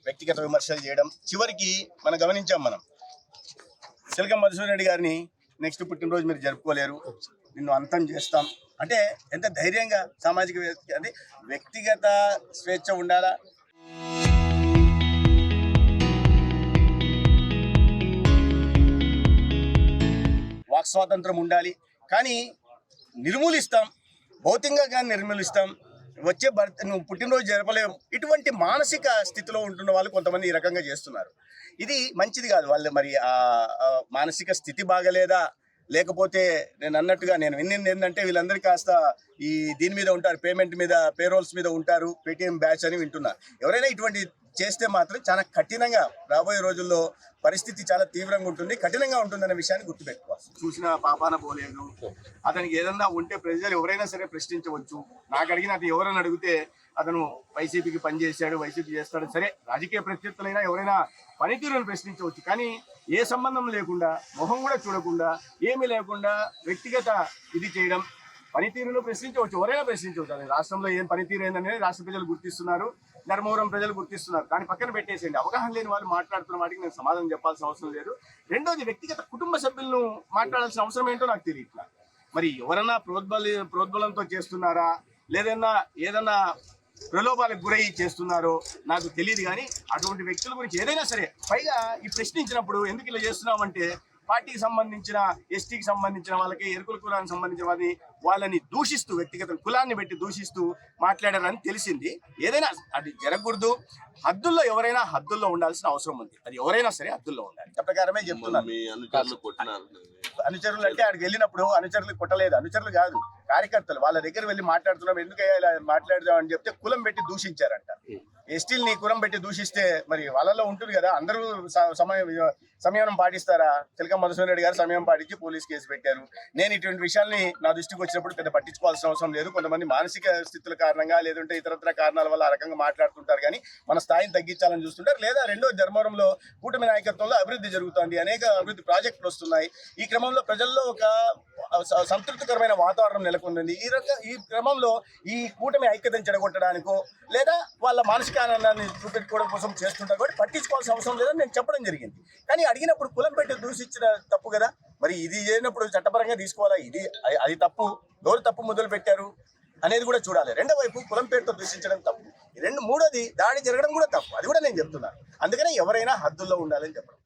వ్యక్తిగత విమర్శలు చేయడం, చివరికి మనం గమనించాం. చిలక మధుసూదన్ రెడ్డి గారిని నెక్స్ట్ పుట్టినరోజు మీరు జరుపుకోలేరు, నిన్ను అంతం చేస్తాం అంటే ఎంత ధైర్యంగా సామాజిక అంటే వ్యక్తిగత స్వేచ్ఛ ఉండాలా, వాక్ స్వాతంత్రం ఉండాలి, కానీ నిర్మూలిస్తాం, భౌతికంగా కానీ నిర్మూలిస్తాం, వచ్చే నువ్వు పుట్టినరోజు జరపలేవు. ఇటువంటి మానసిక స్థితిలో ఉంటున్న వాళ్ళు కొంతమంది ఈ రకంగా చేస్తున్నారు. ఇది మంచిది కాదు. వాళ్ళు మరి మానసిక స్థితి బాగలేదా, లేకపోతే నేను అన్నట్టుగా నేను విన్నది ఏంటంటే వీళ్ళందరూ కాస్త ఈ దీని మీద ఉంటారు, పేమెంట్ మీద, పేరోల్స్ మీద ఉంటారు, పేటిఎం బ్యాచ్ అని వింటున్నా. ఎవరైనా ఇటువంటి చేస్తే మాత్రం చాలా కఠినంగా రాబోయే రోజుల్లో పరిస్థితి చాలా తీవ్రంగా ఉంటుంది, కఠినంగా ఉంటుందనే విషయాన్ని గుర్తుపెట్టుకోవాలి. చూసిన పాపాన పోలేదు. అతనికి ఏదన్నా ఉంటే ప్రజలు ఎవరైనా సరే ప్రశ్నించవచ్చు. నాకు అడిగిన అది ఎవరైనా అడిగితే అతను వైసీపీకి పనిచేశాడు, వైసీపీ చేస్తాడు, సరే రాజకీయ ప్రత్యర్థులైనా ఎవరైనా పనితీరును ప్రశ్నించవచ్చు. కానీ ఏ సంబంధం లేకుండా, మొహం కూడా చూడకుండా, ఏమీ లేకుండా వ్యక్తిగత ఇది చేయడం, పనితీరును ప్రశ్నించవచ్చు, ఎవరైనా ప్రశ్నించవచ్చు. అది రాష్ట్రంలో ఏం పనితీరు ఏందనేది రాష్ట్ర ప్రజలు గుర్తిస్తున్నారు, ధర్మవరం ప్రజలు గుర్తిస్తున్నారు. కానీ పక్కన పెట్టేసేయండి. అవగాహన లేని వాళ్ళు మాట్లాడుతున్న వాటికి నేను సమాధానం చెప్పాల్సిన అవసరం లేదు. రెండోది, వ్యక్తిగత కుటుంబ సభ్యులను మాట్లాడాల్సిన అవసరం ఏంటో నాకు తెలియట్లా. మరి ఎవరన్నా ప్రోద్బలంతో చేస్తున్నారా, లేదన్నా ఏదన్నా ప్రలోభాలకు గురై చేస్తున్నారో నాకు తెలియదు. కానీ అటువంటి వ్యక్తుల గురించి ఏదైనా సరే, పైగా ఈ ప్రశ్నించినప్పుడు ఎందుకు ఇలా చేస్తున్నామంటే, పార్టీకి సంబంధించిన, ఎస్టీకి సంబంధించిన వాళ్ళకి, ఎరుకుల కులానికి సంబంధించిన వాళ్ళని దూషిస్తూ, వ్యక్తిగత కులాన్ని పెట్టి దూషిస్తూ మాట్లాడారని తెలిసింది. ఏదైనా అది జరగకూడదు. హద్దుల్లో ఎవరైనా హద్దుల్లో ఉండాల్సిన అవసరం ఉంది. అది ఎవరైనా సరే హద్దుల్లో ఉండాలి. ఆ ప్రకారమే చెప్తున్నాను. అనుచరులు అంటే అక్కడికి వెళ్ళినప్పుడు అనుచరులు కొట్టలేదు, అనుచరులు కాదు, కార్యకర్తలు వాళ్ళ దగ్గర వెళ్ళి మాట్లాడుతున్నాం, ఎందుకయ్యా ఇలా మాట్లాడదాం అని చెప్తే కులం పెట్టి దూషించారంట. ఎస్టీలని కులం పెట్టి దూషిస్తే మరి వాళ్ళలో ఉంటుంది కదా, అందరూ సంయమనం పాటిస్తారా? చిలక మధుసూదన్ రెడ్డి గారు సమయం పాటించి పోలీస్ కేసు పెట్టారు. నేను ఇటువంటి విషయాల్ని నా దృష్టికి వచ్చినప్పుడు పెద్ద పట్టించుకోవాల్సిన అవసరం లేదు. కొంతమంది మానసిక స్థితుల కారణంగా, లేదంటే ఇతరత్ర కారణాల వల్ల ఆ రకంగా మాట్లాడుతుంటారు. కానీ మన స్థాయిని తగ్గించాలని చూస్తుంటారు. లేదా రెండో, ధర్మవరంలో కూటమి నాయకత్వంలో అభివృద్ధి జరుగుతుంది, అనేక అభివృద్ధి ప్రాజెక్టులు వస్తున్నాయి. ఈ క్రమంలో ప్రజల్లో ఒక సంతృప్తికరమైన వాతావరణం నెలకొంది. ఈ క్రమంలో ఈ కూటమి ఐక్యతను చెడగొట్టడానికో లేదా వాళ్ళ మానసిక ఆనందాన్ని చూపెట్టుకోవడం కోసం చేస్తుంటారు. కాబట్టి పట్టించుకోవాల్సిన అవసరం లేదని నేను చెప్పడం జరిగింది. కానీ అడిగినప్పుడు కులం పెట్టి దూషించిన తప్పు కదా, మరి ఇది చేయనప్పుడు చట్టపరంగా తీసుకోవాలా? అది తప్పు, ఎవరు తప్పు మొదలు పెట్టారు అనేది కూడా చూడాలి. రెండో వైపు కులం పేరుతో దూషించడం తప్పు. మూడోది, దాడి జరగడం కూడా తప్పు. అది కూడా నేను చెప్తున్నాను. అందుకనే ఎవరైనా హద్దుల్లో ఉండాలని చెప్పడం.